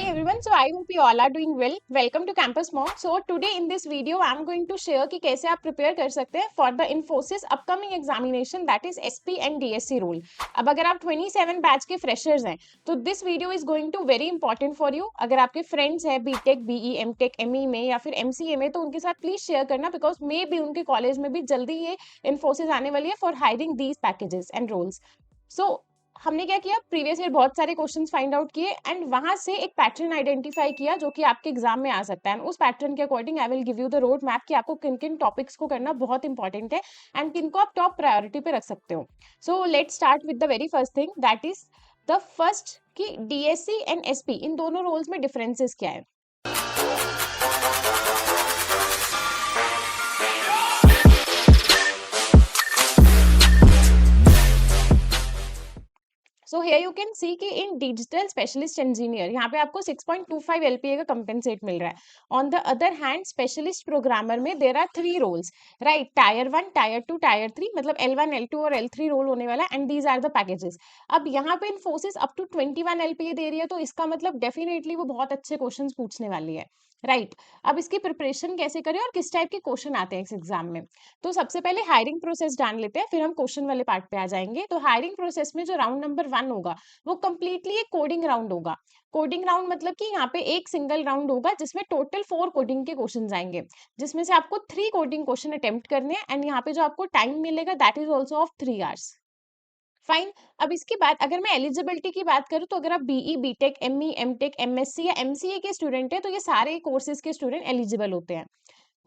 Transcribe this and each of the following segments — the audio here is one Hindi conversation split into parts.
everyone, so I hope you all are doing well. Welcome to Campus Mock. So today in this video I am going to share कि कैसे आप प्रिपेयर कर सकते हैं for the Infosys upcoming examination that is SP and DSC role. अब अगर आप 27 बैच के फ्रेशर्स हैं तो this video is going to very important for you. अगर आपके फ्रेंड्स हैं बीटेक बीई एमटेक एमई में या फिर एमसीए में तो उनके साथ प्लीज शेयर करना बिकॉज मे बी उनके कॉलेज में भी जल्दी ये Infosys आने वाली है for hiring these packages and roles. So हमने क्या किया, प्रीवियस ईयर बहुत सारे क्वेश्चंस फाइंड आउट किए एंड वहां से एक पैटर्न आइडेंटिफाई किया जो कि आपके एग्जाम में आ सकता है. उस पैटर्न के according I will give you the road map कि आपको किन किन टॉपिक्स को करना बहुत इंपॉर्टेंट है एंड किनको आप टॉप प्रायोरिटी पे रख सकते हो. So let start with the very first thing that is the first कि डीएससी एंड एसपी इन दोनों रोल्स में डिफरेंसेस क्या है. सो हियर यू कैन सी कि इन डिजिटल स्पेशलिस्ट इंजीनियर यहाँ पे आपको 6.25 LPA का कंपेंसेट मिल रहा है. On the other hand specialist programmer में there are 3 roles, right. Tier 1, tier 2, tier 3, मतलब L1, L2 और L3 रोल होने वाला है and these are the packages. अब यहाँ पे इन्फोसिस अप टू 21 LPA दे रही है तो इसका मतलब डेफिनेटली वो बहुत अच्छे क्वेश्चन पूछने वाली है, राइट. अब इसकी प्रिपरेशन कैसे करें और किस टाइप के क्वेश्चन आते हैं इस एग्जाम में, तो सबसे पहले हायरिंग प्रोसेस जान लेते हैं, फिर हम क्वेश्चन वाले पार्ट पे आ जाएंगे. तो हायरिंग प्रोसेस में जो राउंड नंबर 1 होगा वो कंप्लीटली एक कोडिंग राउंड होगा. कोडिंग राउंड मतलब कि यहाँ पे एक सिंगल राउंड होगा जिसमें टोटल 4 कोडिंग के क्वेश्चन आएंगे, जिसमें से आपको 3 कोडिंग क्वेश्चन अटेम्प्ट करने हैं एंड यहाँ पे जो आपको टाइम मिलेगा that is also of 3 hours. Fine. अब इसके बाद अगर मैं एलिजिबिलिटी की बात करूं तो अगर आप BE BTech ME MTech MSc या एमसीए के स्टूडेंट हैं तो ये सारे कोर्सेज के स्टूडेंट एलिजिबल होते हैं.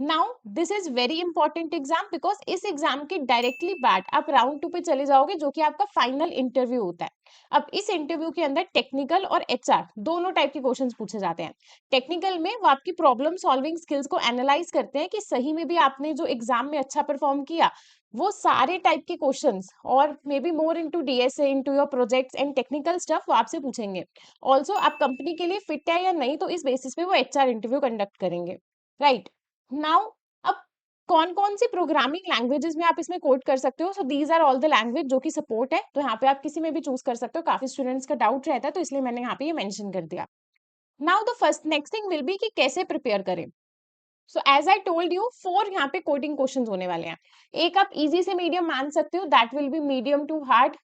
Now this is very important exam because इस एग्जाम के डायरेक्टली बाद आप राउंड 2 पे चले जाओगे जो कि आपका फाइनल इंटरव्यू होता है. अब इस इंटरव्यू के अंदर टेक्निकल और एचआर दोनों टाइप के क्वेश्चंस पूछे जाते हैं. टेक्निकल में वो आपकी प्रॉब्लम सॉल्विंग स्किल्स को एनालाइज करते हैं कि सही में भी आपने जो एग्जाम में अच्छा परफॉर्म किया वो सारे टाइप के क्वेश्चंस और may be more into DSA into your projects and technical stuff वो आपसे पूछेंगे. ऑल्सो आप कंपनी के लिए फिट है या नहीं तो इस बेसिस पे वो एचआर इंटरव्यू कंडक्ट करेंगे, राइट. नाउ अब कौन कौन सी प्रोग्रामिंग लैंग्वेजेस में आप इसमें कोड कर सकते हो. So these are all the language जो कि सपोर्ट है, तो यहाँ पे आप किसी में भी चूज कर सकते हो. काफी स्टूडेंट्स का डाउट रहता है तो इसलिए मैंने यहाँ पे ये मेंशन कर दिया. Now the first next thing will be कि कैसे प्रिपेयर करें. So as I told you 4 यहाँ पे कोडिंग क्वेश्चन होने वाले हैं. एक आप इजी से मीडियम मान सकते हो that will be medium to hard,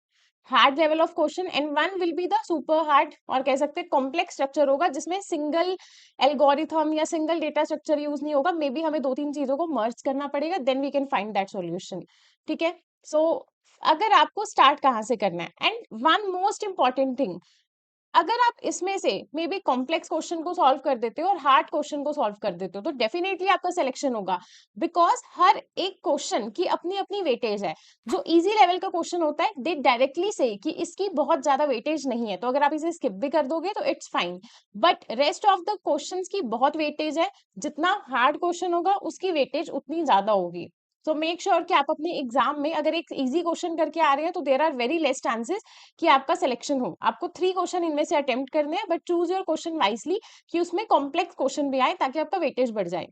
hard level of question and one will be the super hard और कह सकते हैं कॉम्प्लेक्स स्ट्रक्चर होगा जिसमें सिंगल एल्गोरिथम या सिंगल डेटा स्ट्रक्चर यूज नहीं होगा. मे बी हमें 2-3 चीजों को मर्ज करना पड़ेगा then we can find that solution, ठीक है. सो अगर आपको स्टार्ट कहाँ से करना है and one most important thing, अगर आप इसमें से मे बी कॉम्प्लेक्स क्वेश्चन को सॉल्व कर देते हो और हार्ड क्वेश्चन को सॉल्व कर देते हो तो डेफिनेटली आपका सिलेक्शन होगा बिकॉज हर एक क्वेश्चन की अपनी अपनी वेटेज है. जो इजी लेवल का क्वेश्चन होता है दे डायरेक्टली से कि इसकी बहुत ज्यादा वेटेज नहीं है तो अगर आप इसे स्किप भी कर दोगे तो it's fine, but rest of the questions की बहुत वेटेज है. जितना हार्ड क्वेश्चन होगा उसकी वेटेज उतनी ज्यादा होगी. सो मेक श्योर कि आप अपने एग्जाम में अगर एक इजी क्वेश्चन करके आ रहे हैं तो there are very less chances कि आपका सिलेक्शन हो. आपको 3 क्वेश्चन इनमें से अटेम्प्ट करने हैं but choose your question wisely कि उसमें कॉम्प्लेक्स क्वेश्चन भी आए ताकि आपका वेटेज बढ़ जाए.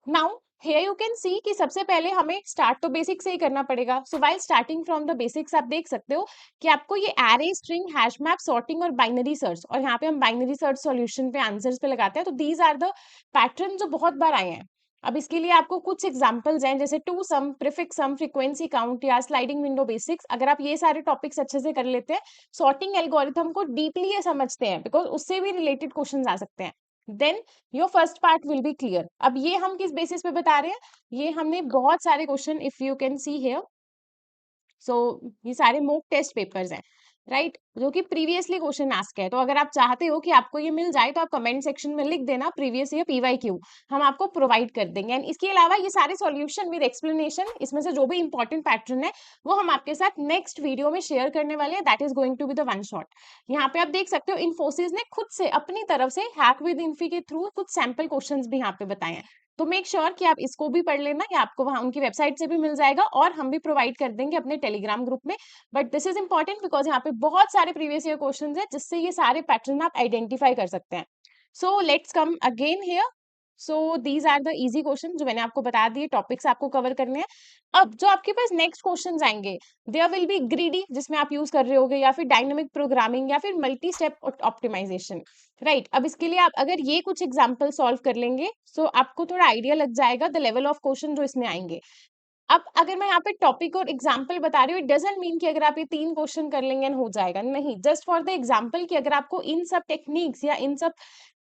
नाउ हियर यू कैन सी कि सबसे पहले हमें स्टार्ट तो बेसिक से ही करना पड़ेगा. सो while starting from the basics आप देख सकते हो कि आपको ये array string hash map sorting और बाइनरी सर्च, और यहाँ पे हम बाइनरी सर्च सॉल्यूशन पे आंसर्स पे लगाते हैं. तो दीज आर द पैटर्न जो बहुत बार आए हैं. अब इसके लिए आपको कुछ एग्जांपल्स हैं जैसे two sum, prefix sum, frequency count या स्लाइडिंग विंडो बेसिक्स. अगर आप ये सारे टॉपिक्स अच्छे से कर लेते हैं, सॉर्टिंग एल्गोरिथम को डीपली ये समझते हैं बिकॉज उससे भी रिलेटेड क्वेश्चंस आ सकते हैं, then your first part will be clear. अब ये हम किस बेसिस पे बता रहे हैं, ये हमने बहुत सारे question if you can see here. So ये सारे मॉक टेस्ट पेपर्स हैं, राइट, जो कि प्रीवियसली क्वेश्चन आस्क है. तो अगर आप चाहते हो कि आपको ये मिल जाए तो आप कमेंट सेक्शन में लिख देना प्रीवियस ईयर पीवाईक्यू, हम आपको प्रोवाइड कर देंगे. एंड इसके अलावा ये सारे सॉल्यूशन विद एक्सप्लेनेशन, इसमें से जो भी इंपॉर्टेंट पैटर्न है वो हम आपके साथ नेक्स्ट वीडियो में शेयर करने वाले हैं. That is going to be the one shot. यहाँ पे आप देख सकते हो इन्फोसिस ने खुद से अपनी तरफ से हैक विद इन्फी के थ्रू कुछ सैंपल क्वेश्चंस भी यहाँ पे बताए हैं. तो मेक श्योर कि आप इसको भी पढ़ लेना, या आपको वहां उनकी वेबसाइट से भी मिल जाएगा और हम भी प्रोवाइड कर देंगे अपने टेलीग्राम ग्रुप में. But this is important because यहाँ पे बहुत सारे प्रीवियस ईयर क्वेश्चंस हैं जिससे ये सारे पैटर्न आप आइडेंटिफाई कर सकते हैं. So let's come again here. So these are the easy question जो मैंने आपको बता दिए, टॉपिक्स आपको कवर करने हैं. अब जो आपके पास नेक्स्ट क्वेश्चंस आएंगे देयर विल बी ग्रीडी जिसमें आप यूज कर रहे होगे, या फिर डायनेमिक प्रोग्रामिंग, या फिर मल्टी स्टेप ऑप्टिमाइजेशन. राइट अब इसके लिए आप अगर ये कुछ एग्जाम्पल सॉल्व कर लेंगे, सो आपको थोड़ा आइडिया लग जाएगा द लेवल ऑफ क्वेश्चन जो इसमें आएंगे। अब अगर मैं यहाँ पे टॉपिक और एग्जाम्पल बता रही हूँ, इट डजंट मीन कि अगर आप ये 3 क्वेश्चन कर लेंगे and हो जाएगा, नहीं, जस्ट फॉर द एग्जाम्पल कि अगर आपको इन सब टेक्निक्स या इन सब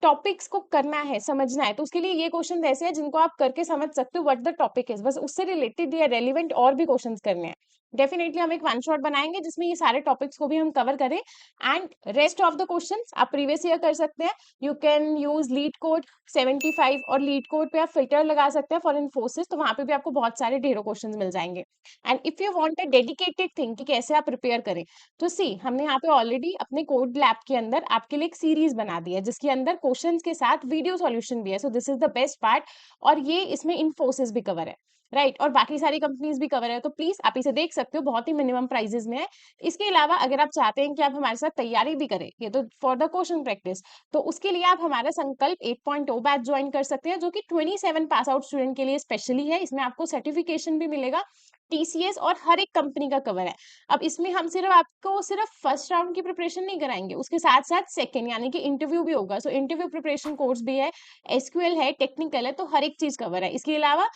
टॉपिक्स को करना है, समझना है, तो उसके लिए ये क्वेश्चन ऐसे हैं जिनको आप करके समझ सकते हो व्हाट द टॉपिक इज, बस उससे रिलेटेड या रेलिवेंट और भी क्वेश्चन करने हैं। डेफिनेटली हम एक वन शॉट बनाएंगे जिसमें ये सारे टॉपिक्स को भी हम कवर करें, and rest of the questions आप प्रीवियस ईयर कर सकते हैं। You can use leet code 75 और लीड कोड पे आप फिल्टर लगा सकते हैं फॉर इन्फोसिस, तो वहां पे भी आपको बहुत सारे ढेरों क्वेश्चंस मिल जाएंगे। And if you want a dedicated thing कि कैसे आप प्रिपेयर करें, तो सी हमने यहाँ पे ऑलरेडी अपने कोड लैब के अंदर आपके लिए एक सीरीज बना दी है जिसके अंदर क्वेश्चंस के साथ वीडियो सॉल्यूशन भी है, so this is the best part. और ये इसमें इन्फोसिस भी कवर है, राइट और बाकी सारी कंपनीज भी कवर है, तो प्लीज आप इसे देख सकते हो, बहुत ही मिनिमम प्राइजेस में है। इसके अलावा अगर आप चाहते हैं कि आप हमारे साथ तैयारी भी करें, ये तो फॉर द क्वेश्चन प्रैक्टिस, तो उसके लिए आप हमारा संकल्प 8.0 बैच ज्वाइन कर सकते हैं, जो कि 27 पास आउट स्टूडेंट के लिए स्पेशली है। इसमें आपको सर्टिफिकेशन भी मिलेगा, टीसीएस और हर एक कंपनी का कवर है। अब इसमें हम सिर्फ आपको सिर्फ फर्स्ट राउंड की प्रिपरेशन नहीं कराएंगे, उसके साथ साथ सेकंड यानी कि इंटरव्यू भी होगा, सो इंटरव्यू प्रिपरेशन कोर्स भी है, एसक्यूएल है, टेक्निकल है, तो हर एक चीज कवर है। इसके अलावा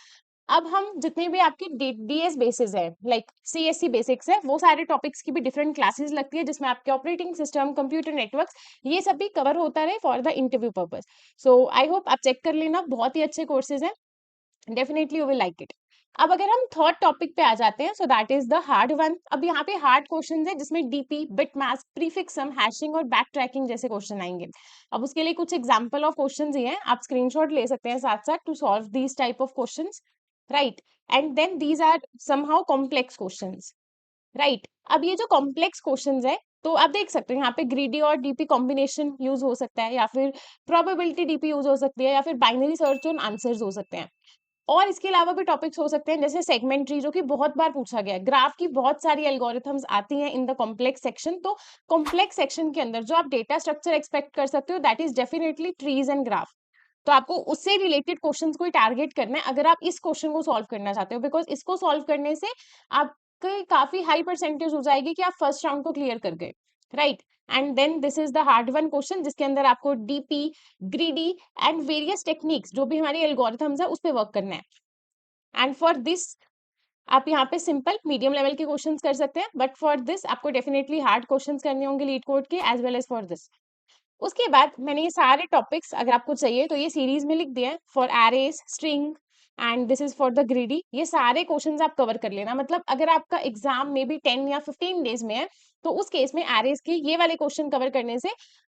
अब हम जितने भी आपकी डीएस बेसिस है, लाइक सीएससी बेसिक्स है, वो सारे टॉपिक्स की भी डिफरेंट क्लासेस लगती है जिसमें आपके ऑपरेटिंग सिस्टम, कंप्यूटर नेटवर्क्स, ये सब भी कवर होता रहे for the interview purpose. So I hope आप चेक कर लेना, बहुत ही अच्छे कोर्सेज हैं, definitely you will like it. अब अगर हम थर्ड टॉपिक पे आ जाते हैं, so that is the hard one. अब यहाँ पे हार्ड क्वेश्चन है जिसमें डीपी, बिट मास्क, प्रीफिक्सम, हैशिंग और बैक ट्रैकिंग जैसे क्वेश्चन आएंगे। अब उसके लिए कुछ एग्जांपल ऑफ क्वेश्चंस ही हैं, आप स्क्रीनशॉट ले सकते हैं साथ साथ to solve these type of questions, right. And then these are somehow complex questions, right. अब ये जो कॉम्प्लेक्स क्वेश्चंस है, तो आप देख सकते हैं यहाँ पे ग्रीडी और डीपी कॉम्बिनेशन यूज हो सकता है, या फिर प्रोबेबिलिटी डीपी यूज हो सकती है, या फिर बाइनरी सर्च ऑन आंसर्स हो सकते हैं। और इसके अलावा भी टॉपिक्स हो सकते हैं जैसे सेगमेंट ट्री, जो कि बहुत बार पूछा गया है। ग्राफ की बहुत सारी एल्गोरिथम्स आती हैं इन द कॉम्प्लेक्स सेक्शन, तो कॉम्प्लेक्स सेक्शन के अंदर जो आप डेटा स्ट्रक्चर एक्सपेक्ट कर सकते हो that is definitely trees and graph. तो आपको उससे रिलेटेड क्वेश्चंस को ही टारगेट करना है अगर आप इस क्वेश्चन को सॉल्व करना चाहते हो, बिकॉज इसको सॉल्व करने से आपके काफी हाई परसेंटेज हो जाएगी कि आप फर्स्ट राउंड को क्लियर कर गए, right. And then this is the hard one question जिसके अंदर आपको DP, greedy and various techniques जो भी हमारी एल्गोरिथम्स है उस पर वर्क करना है। एंड फॉर दिस आप यहाँ पे सिंपल मीडियम लेवल के क्वेश्चंस कर सकते हैं, बट फॉर दिस आपको डेफिनेटली हार्ड क्वेश्चंस करने होंगे लीड कोड के as well as for this. उसके बाद मैंने ये सारे टॉपिक्स अगर आपको चाहिए तो ये सीरीज में लिख दिए हैं, for arrays, string and this is for the greedy. ये सारे क्वेश्चंस आप कवर कर लेना, मतलब अगर आपका एग्जाम में भी 10 या 15 डेज में है, तो उस केस में एरेज के ये वाले क्वेश्चन कवर करने से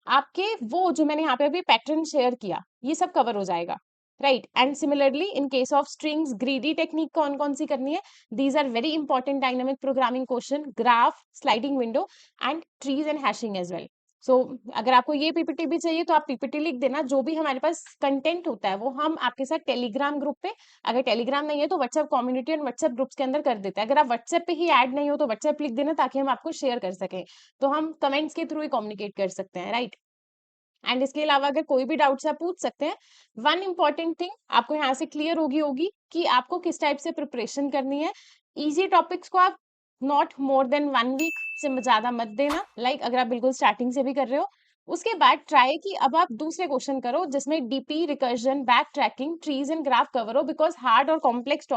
आपके वो जो मैंने यहाँ पे अभी पैटर्न शेयर किया ये सब कवर हो जाएगा, right. And similarly in case of strings, greedy technique कौन कौन सी करनी है, these are very important dynamic programming question, graph, sliding window and trees and hashing as well. So अगर आपको ये पीपीटी भी चाहिए तो आप पीपीटी लिख देना, जो भी हमारे पास कंटेंट होता है वो हम आपके साथ टेलीग्राम ग्रुप पे, अगर टेलीग्राम नहीं है तो व्हाट्सएप कम्युनिटी और व्हाट्सएप ग्रुप्स के अंदर कर देते हैं। अगर आप व्हाट्सएप पे ही ऐड नहीं हो तो व्हाट्सएप लिख देना ताकि हम आपको शेयर कर सकें, तो हम कमेंट्स के थ्रू ही कम्युनिकेट कर सकते हैं, राइट। एंड इसके अलावा अगर कोई भी डाउट्स आप पूछ सकते हैं। वन इंपॉर्टेंट थिंग आपको यहाँ से क्लियर होगी कि आपको किस टाइप से प्रिपरेशन करनी है। इजी टॉपिक्स को आप नॉट मोर देन 1 वीक से ज्यादा मत देना, लाइक अगर आप बिल्कुल स्टार्टिंग से भी कर रहे हो। उसके बाद ट्राई कि अब आप दूसरे क्वेश्चन करो जिसमें DP, recursion, back tracking, trees and graph cover हो, बिकॉज हार्ड और कॉम्प्लेक्स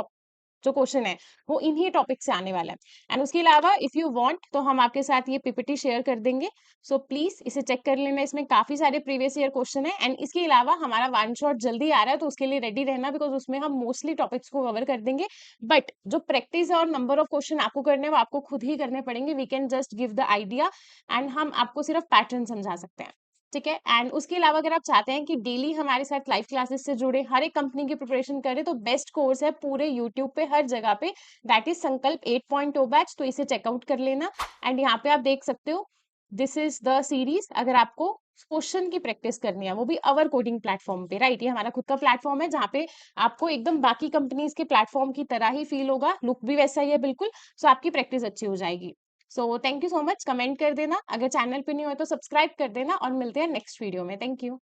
जो क्वेश्चन है वो इन्हीं टॉपिक से आने वाला है। एंड उसके अलावा इफ यू वांट तो हम आपके साथ ये पीपीटी शेयर कर देंगे, सो प्लीज इसे चेक कर लेना, इसमें काफी सारे प्रीवियस ईयर क्वेश्चन है। एंड इसके अलावा हमारा वन शॉट जल्दी आ रहा है तो उसके लिए रेडी रहना, बिकॉज उसमें हम मोस्टली टॉपिक्स को कवर कर देंगे, बट जो प्रैक्टिस और नंबर ऑफ क्वेश्चन आपको करने हैं वो आपको खुद ही करने पड़ेंगे। We can just give the idea and हम आपको सिर्फ पैटर्न समझा सकते हैं, ठीक है। एंड उसके अलावा अगर आप चाहते हैं कि डेली हमारे साथ लाइव क्लासेस से जुड़े, हर एक कंपनी की प्रिपरेशन करें, तो बेस्ट कोर्स है पूरे यूट्यूब पे हर जगह पे, दैट इज संकल्प 8.0 बैच, तो इसे चेकआउट कर लेना। एंड यहाँ पे आप देख सकते हो दिस इज द सीरीज, अगर आपको क्वेश्चन की प्रैक्टिस करनी है वो भी अवर कोडिंग प्लेटफॉर्म पे, राइट। ये हमारा खुद का प्लेटफॉर्म है जहाँ पे आपको एकदम बाकी कंपनीज के प्लेटफॉर्म की तरह ही फील होगा, लुक भी वैसा ही है बिल्कुल, सो आपकी प्रैक्टिस अच्छी हो जाएगी। So thank you so much, comment कर देना, अगर चैनल पे नहीं हो तो सब्सक्राइब कर देना, और मिलते हैं नेक्स्ट वीडियो में। Thank you.